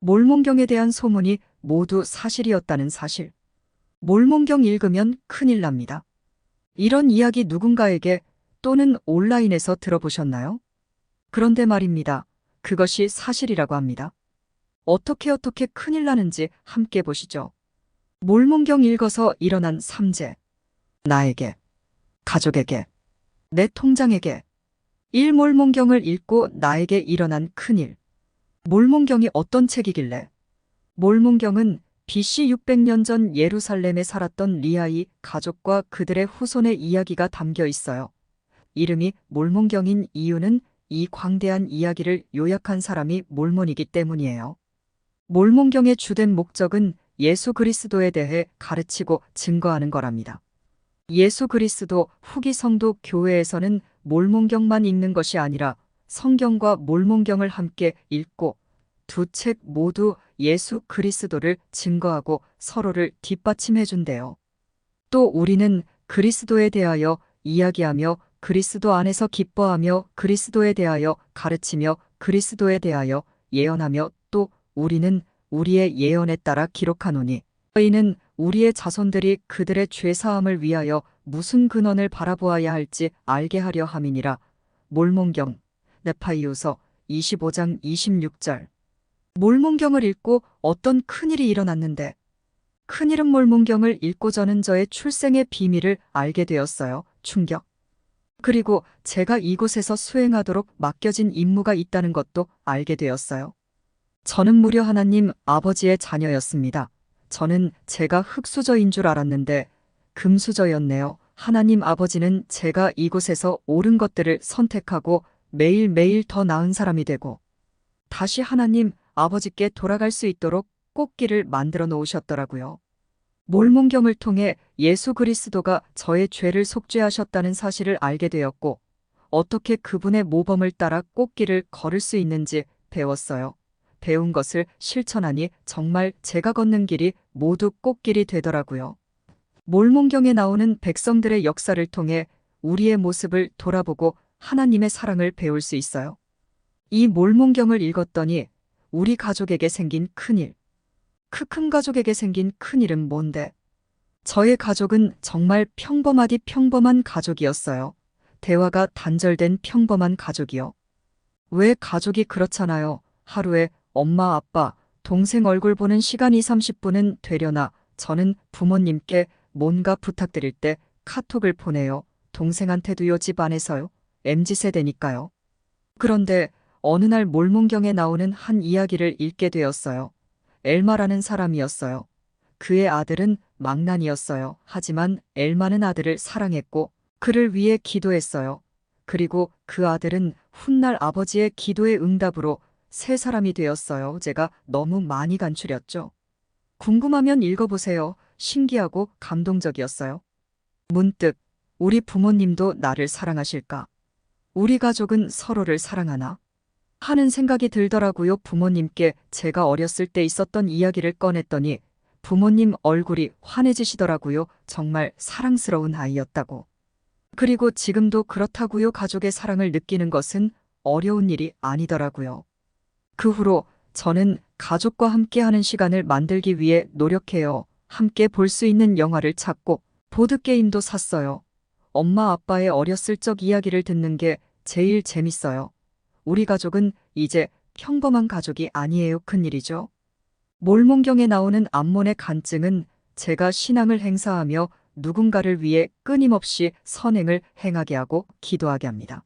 몰몬경에 대한 소문이 모두 사실이었다는 사실. 몰몬경 읽으면 큰일 납니다. 이런 이야기 누군가에게 또는 온라인에서 들어보셨나요? 그런데 말입니다. 그것이 사실이라고 합니다. 어떻게 큰일 나는지 함께 보시죠. 몰몬경 읽어서 일어난 삼재. 나에게, 가족에게, 내 통장에게. 일몰몬경을 읽고 나에게 일어난 큰일. 몰몬경이 어떤 책이길래? 몰몬경은 BC 600년 전 예루살렘에 살았던 리아의 가족과 그들의 후손의 이야기가 담겨 있어요. 이름이 몰몬경인 이유는 이 광대한 이야기를 요약한 사람이 몰몬이기 때문이에요. 몰몬경의 주된 목적은 예수 그리스도에 대해 가르치고 증거하는 거랍니다. 예수 그리스도 후기 성도 교회에서는 몰몬경만 읽는 것이 아니라 성경과 몰몬경을 함께 읽고 두 책 모두 예수 그리스도를 증거하고 서로를 뒷받침해 준대요. 또 우리는 그리스도에 대하여 이야기하며 그리스도 안에서 기뻐하며 그리스도에 대하여 가르치며 그리스도에 대하여 예언하며 또 우리는 우리의 예언에 따라 기록하노니 이는 우리의 자손들이 그들의 죄사함을 위하여 무슨 근원을 바라보아야 할지 알게 하려 함이니라. 몰몬경 네파이오서 25장 26절. 몰몬경을 읽고 어떤 큰일이 일어났는데 큰일은 몰몬경을 읽고 저는 저의 출생의 비밀을 알게 되었어요. 충격. 그리고 제가 이곳에서 수행하도록 맡겨진 임무가 있다는 것도 알게 되었어요. 저는 무려 하나님 아버지의 자녀였습니다. 저는 제가 흙수저인 줄 알았는데 금수저였네요. 하나님 아버지는 제가 이곳에서 옳은 것들을 선택하고 매일매일 더 나은 사람이 되고 다시 하나님 아버지께 돌아갈 수 있도록 꽃길을 만들어 놓으셨더라고요. 몰몬경을 통해 예수 그리스도가 저의 죄를 속죄하셨다는 사실을 알게 되었고 어떻게 그분의 모범을 따라 꽃길을 걸을 수 있는지 배웠어요. 배운 것을 실천하니 정말 제가 걷는 길이 모두 꽃길이 되더라고요. 몰몬경에 나오는 백성들의 역사를 통해 우리의 모습을 돌아보고 하나님의 사랑을 배울 수 있어요. 이 몰몬경을 읽었더니 우리 가족에게 생긴 큰일. 크큰 가족에게 생긴 큰일은 뭔데? 저의 가족은 정말 평범하디 평범한 가족이었어요. 대화가 단절된 평범한 가족이요. 왜 가족이 그렇잖아요. 하루에 엄마, 아빠, 동생 얼굴 보는 시간 2, 30분은 되려나 저는 부모님께 뭔가 부탁드릴 때 카톡을 보내요. 동생한테도요, 집 안에서요. MZ세대니까요. 그런데 어느 날 몰몬경에 나오는 한 이야기를 읽게 되었어요. 엘마라는 사람이었어요. 그의 아들은 망난이었어요. 하지만 엘마는 아들을 사랑했고 그를 위해 기도했어요. 그리고 그 아들은 훗날 아버지의 기도의 응답으로 새 사람이 되었어요. 제가 너무 많이 간추렸죠. 궁금하면 읽어보세요. 신기하고 감동적이었어요. 문득 우리 부모님도 나를 사랑하실까? 우리 가족은 서로를 사랑하나? 하는 생각이 들더라고요. 부모님께 제가 어렸을 때 있었던 이야기를 꺼냈더니 부모님 얼굴이 환해지시더라고요. 정말 사랑스러운 아이였다고. 그리고 지금도 그렇다고요. 가족의 사랑을 느끼는 것은 어려운 일이 아니더라고요. 그 후로 저는 가족과 함께하는 시간을 만들기 위해 노력해요. 함께 볼 수 있는 영화를 찾고 보드게임도 샀어요. 엄마 아빠의 어렸을 적 이야기를 듣는 게 제일 재밌어요. 우리 가족은 이제 평범한 가족이 아니에요. 큰일이죠. 몰몬경에 나오는 암몬의 간증은 제가 신앙을 행사하며 누군가를 위해 끊임없이 선행을 행하게 하고 기도하게 합니다.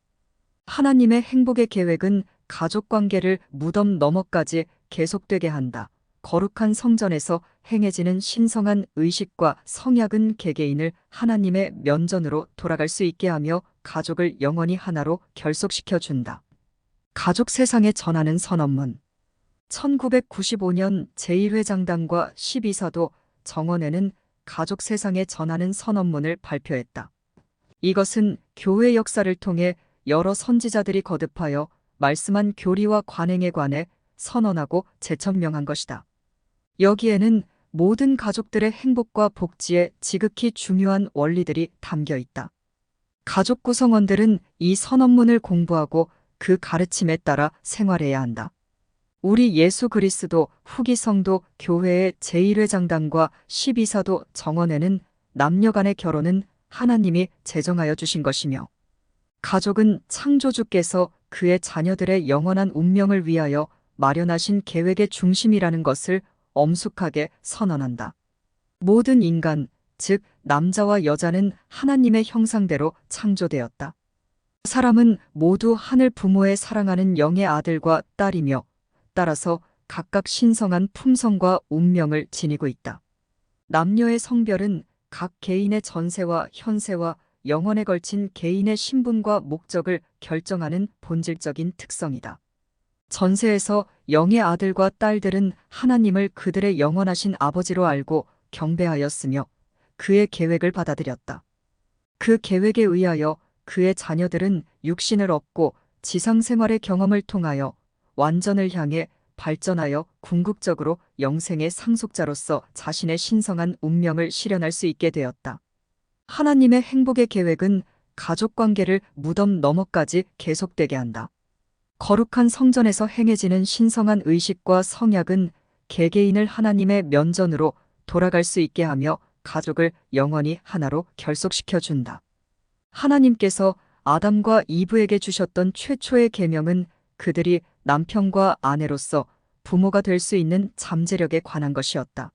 하나님의 행복의 계획은 가족 관계를 무덤 너머까지 계속되게 한다. 거룩한 성전에서 행해지는 신성한 의식과 성약은 개개인을 하나님의 면전으로 돌아갈 수 있게 하며 가족을 영원히 하나로 결속시켜 준다. 가족 세상에 전하는 선언문. 1995년 제1회 장단과 12사도 정원회는 가족 세상에 전하는 선언문을 발표했다. 이것은 교회 역사를 통해 여러 선지자들이 거듭하여 말씀한 교리와 관행에 관해 선언하고 재천명한 것이다. 여기에는 모든 가족들의 행복과 복지에 지극히 중요한 원리들이 담겨 있다. 가족 구성원들은 이 선언문을 공부하고 그 가르침에 따라 생활해야 한다. 우리 예수 그리스도 후기 성도 교회의 제1회장단과 12사도 정원에는 남녀 간의 결혼은 하나님이 제정하여 주신 것이며 가족은 창조주께서 그의 자녀들의 영원한 운명을 위하여 마련하신 계획의 중심이라는 것을 엄숙하게 선언한다. 모든 인간, 즉 남자와 여자는 하나님의 형상대로 창조되었다. 사람은 모두 하늘 부모의 사랑하는 영의 아들과 딸이며 따라서 각각 신성한 품성과 운명을 지니고 있다. 남녀의 성별은 각 개인의 전세와 현세와 영원에 걸친 개인의 신분과 목적을 결정하는 본질적인 특성이다. 전세에서 영의 아들과 딸들은 하나님을 그들의 영원하신 아버지로 알고 경배하였으며 그의 계획을 받아들였다. 그 계획에 의하여 그의 자녀들은 육신을 얻고 지상생활의 경험을 통하여 완전을 향해 발전하여 궁극적으로 영생의 상속자로서 자신의 신성한 운명을 실현할 수 있게 되었다. 하나님의 행복의 계획은 가족관계를 무덤 너머까지 계속되게 한다. 거룩한 성전에서 행해지는 신성한 의식과 성약은 개개인을 하나님의 면전으로 돌아갈 수 있게 하며 가족을 영원히 하나로 결속시켜 준다. 하나님께서 아담과 이브에게 주셨던 최초의 계명은 그들이 남편과 아내로서 부모가 될 수 있는 잠재력에 관한 것이었다.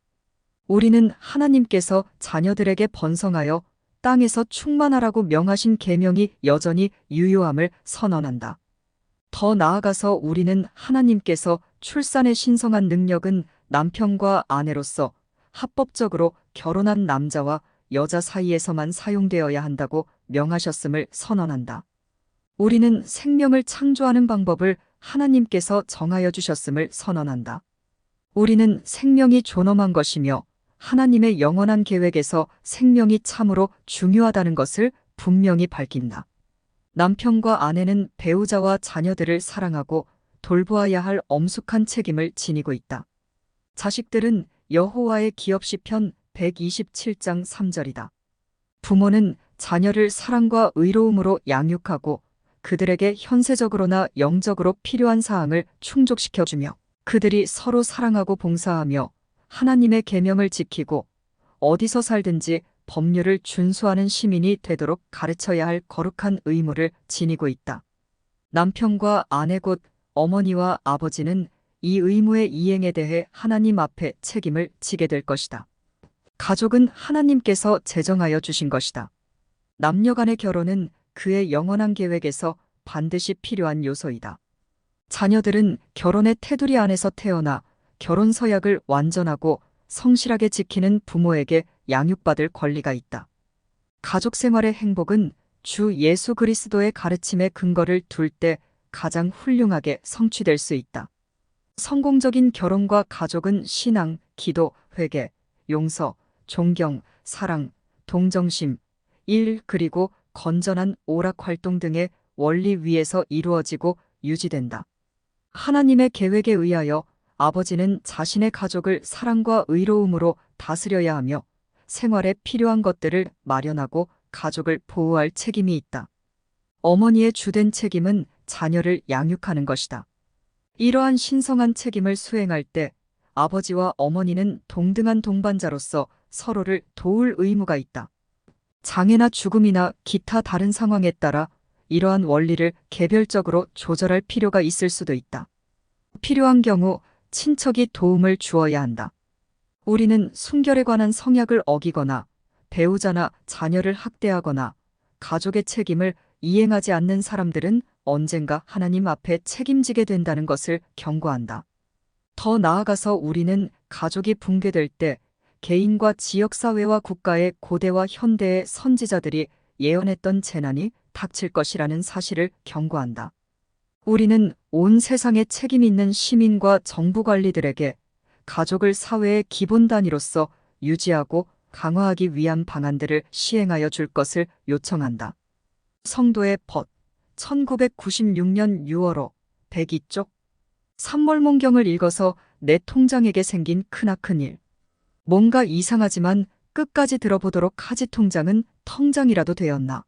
우리는 하나님께서 자녀들에게 번성하여 땅에서 충만하라고 명하신 계명이 여전히 유효함을 선언한다. 더 나아가서 우리는 하나님께서 출산의 신성한 능력은 남편과 아내로서 합법적으로 결혼한 남자와 여자 사이에서만 사용되어야 한다고 명하셨음을 선언한다. 우리는 생명을 창조하는 방법을 하나님께서 정하여 주셨음을 선언한다. 우리는 생명이 존엄한 것이며 하나님의 영원한 계획에서 생명이 참으로 중요하다는 것을 분명히 밝힌다. 남편과 아내는 배우자와 자녀들을 사랑하고 돌보아야 할 엄숙한 책임을 지니고 있다. 자식들은 여호와의 기업 시편 127장 3절이다. 부모는 자녀를 사랑과 의로움으로 양육하고 그들에게 현세적으로나 영적으로 필요한 사항을 충족시켜주며 그들이 서로 사랑하고 봉사하며 하나님의 계명을 지키고 어디서 살든지 법률을 준수하는 시민이 되도록 가르쳐야 할 거룩한 의무를 지니고 있다. 남편과 아내 곧 어머니와 아버지는 이 의무의 이행에 대해 하나님 앞에 책임을 지게 될 것이다. 가족은 하나님께서 제정하여 주신 것이다. 남녀 간의 결혼은 그의 영원한 계획에서 반드시 필요한 요소이다. 자녀들은 결혼의 테두리 안에서 태어나 결혼 서약을 완전하고 성실하게 지키는 부모에게 양육받을 권리가 있다. 가족 생활의 행복은 주 예수 그리스도의 가르침에 근거를 둘 때 가장 훌륭하게 성취될 수 있다. 성공적인 결혼과 가족은 신앙, 기도, 회개, 용서, 존경, 사랑, 동정심, 일 그리고 건전한 오락 활동 등의 원리 위에서 이루어지고 유지된다. 하나님의 계획에 의하여 아버지는 자신의 가족을 사랑과 의로움으로 다스려야 하며 생활에 필요한 것들을 마련하고 가족을 보호할 책임이 있다. 어머니의 주된 책임은 자녀를 양육하는 것이다. 이러한 신성한 책임을 수행할 때 아버지와 어머니는 동등한 동반자로서 서로를 도울 의무가 있다. 장애나 죽음이나 기타 다른 상황에 따라 이러한 원리를 개별적으로 조절할 필요가 있을 수도 있다. 필요한 경우 친척이 도움을 주어야 한다. 우리는 순결에 관한 성약을 어기거나 배우자나 자녀를 학대하거나 가족의 책임을 이행하지 않는 사람들은 언젠가 하나님 앞에 책임지게 된다는 것을 경고한다. 더 나아가서 우리는 가족이 붕괴될 때 개인과 지역사회와 국가의 고대와 현대의 선지자들이 예언했던 재난이 닥칠 것이라는 사실을 경고한다. 우리는 온 세상에 책임 있는 시민과 정부 관리들에게 가족을 사회의 기본 단위로서 유지하고 강화하기 위한 방안들을 시행하여 줄 것을 요청한다. 성도의 벗 1996년 6월호 102쪽 삼월몽경을 읽어서 내 통장에게 생긴 크나큰 일. 뭔가 이상하지만 끝까지 들어보도록 하지. 통장은 텅장이라도 되었나?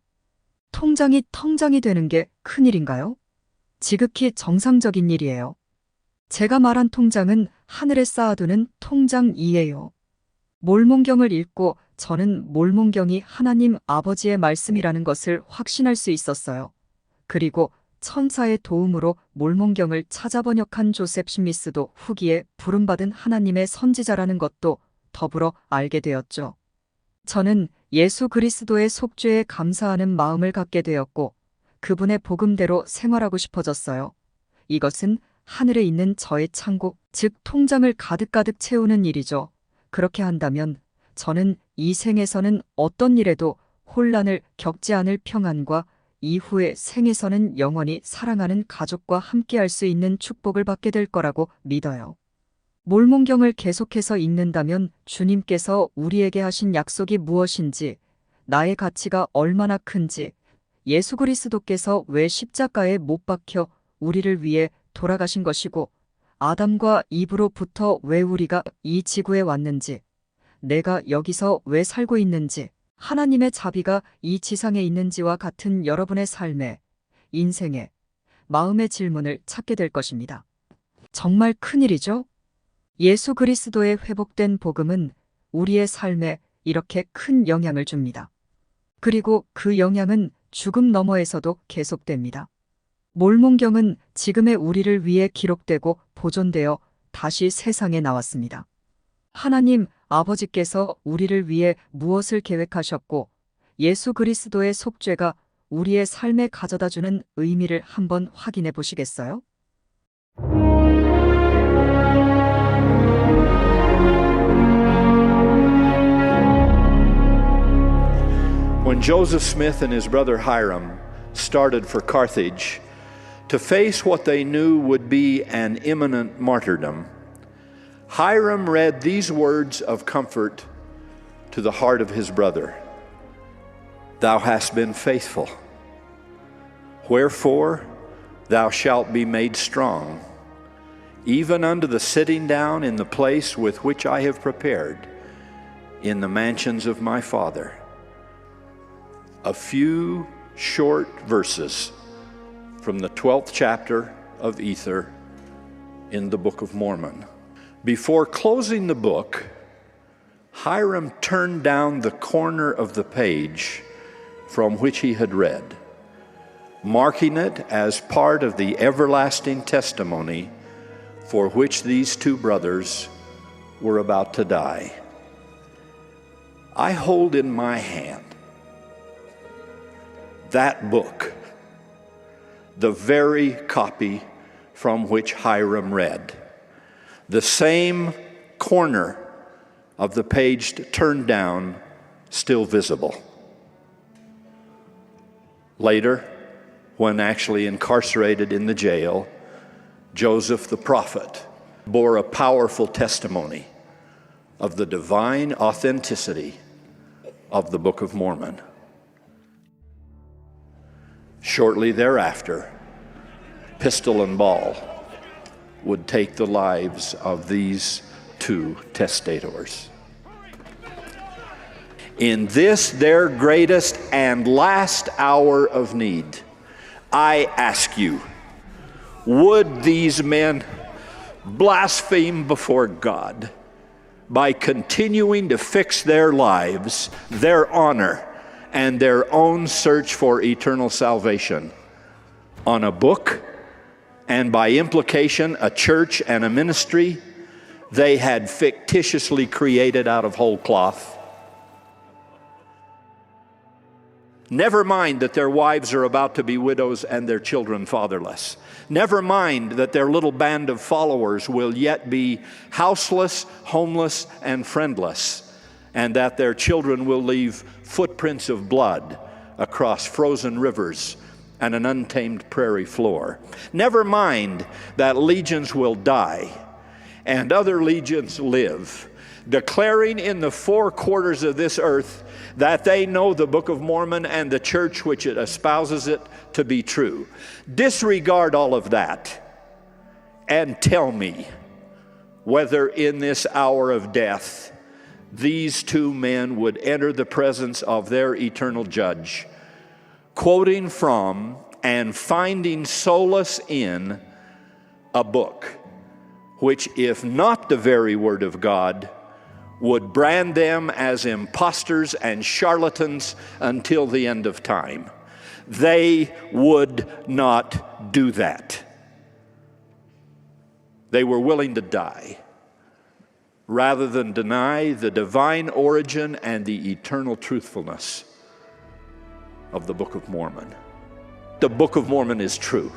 통장이 텅장이 되는 게 큰일인가요? 지극히 정상적인 일이에요. 제가 말한 통장은 하늘에 쌓아두는 통장이에요. 몰몬경을 읽고 저는 몰몬경이 하나님 아버지의 말씀이라는 것을 확신할 수 있었어요. 그리고 천사의 도움으로 몰몬경을 찾아 번역한 조셉 스미스도 후기에 부름받은 하나님의 선지자라는 것도 더불어 알게 되었죠. 저는 예수 그리스도의 속죄에 감사하는 마음을 갖게 되었고 그분의 복음대로 생활하고 싶어졌어요. 이것은 하늘에 있는 저의 창고, 즉 통장을 가득가득 채우는 일이죠. 그렇게 한다면 저는 이 생에서는 어떤 일에도 혼란을 겪지 않을 평안과 이후의 생에서는 영원히 사랑하는 가족과 함께할 수 있는 축복을 받게 될 거라고 믿어요. 몰몬경을 계속해서 읽는다면 주님께서 우리에게 하신 약속이 무엇인지, 나의 가치가 얼마나 큰지, 예수 그리스도께서 왜 십자가에 못 박혀 우리를 위해 돌아가신 것이고, 아담과 이브로부터 왜 우리가 이 지구에 왔는지, 내가 여기서 왜 살고 있는지, 하나님의 자비가 이 지상에 있는지와 같은 여러분의 삶에, 인생에, 마음의 질문을 찾게 될 것입니다. 정말 큰일이죠? 예수 그리스도의 회복된 복음은 우리의 삶에 이렇게 큰 영향을 줍니다. 그리고 그 영향은 죽음 너머에서도 계속됩니다. 몰몬경은 지금의 우리를 위해 기록되고 보존되어 다시 세상에 나왔습니다. 하나님 아버지께서 우리를 위해 무엇을 계획하셨고 예수 그리스도의 속죄가 우리의 삶에 가져다주는 의미를 한번 확인해 보시겠어요? When Joseph Smith and his brother Hiram started for Carthage to face what they knew would be an imminent martyrdom, Hiram read these words of comfort to the heart of his brother. Thou hast been faithful. Wherefore thou shalt be made strong, even unto the sitting down in the place with which I have prepared, in the mansions of my Father. A few short verses from the 12th chapter of Ether in the Book of Mormon. Before closing the book, Hiram turned down the corner of the page from which he had read, marking it as part of the everlasting testimony for which these two brothers were about to die. I hold in my hand that book, the very copy from which Hiram read, the same corner of the page turned down, still visible. Later, when actually incarcerated in the jail, Joseph the prophet bore a powerful testimony of the divine authenticity of the Book of Mormon. Shortly thereafter, pistol and ball would take the lives of these two testators. In this, their greatest and last hour of need, I ask you, would these men blaspheme before God by continuing to fix their lives, their honor, and their own search for eternal salvation on a book, and by implication a church and a ministry they had fictitiously created out of whole cloth? Never mind that their wives are about to be widows and their children fatherless. Never mind that their little band of followers will yet be houseless, homeless, and friendless, and that their children will leave footprints of blood across frozen rivers and an untamed prairie floor. Never mind that legions will die and other legions live, declaring in the four quarters of this earth that they know the Book of Mormon and the church which it espouses it to be true. Disregard all of that and tell me whether in this hour of death these two men would enter the presence of their eternal judge, quoting from and finding solace in a book which, if not the very word of God, would brand them as impostors and charlatans until the end of time. They would not do that. They were willing to die rather than deny the divine origin and the eternal truthfulness of the Book of Mormon. The Book of Mormon is true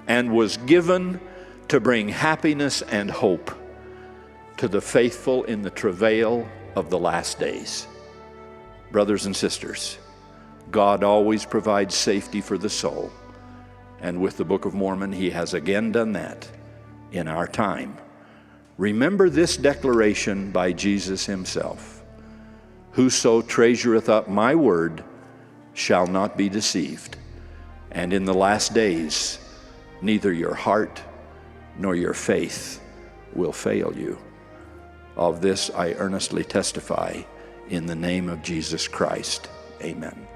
and was given to bring happiness and hope to the faithful in the travail of the last days. Brothers and sisters, God always provides safety for the soul, and with the Book of Mormon, He has again done that in our time. Remember this declaration by Jesus Himself: "Whoso treasureth up my word shall not be deceived, and in the last days neither your heart nor your faith will fail you. Of this I earnestly testify in the name of Jesus Christ. Amen."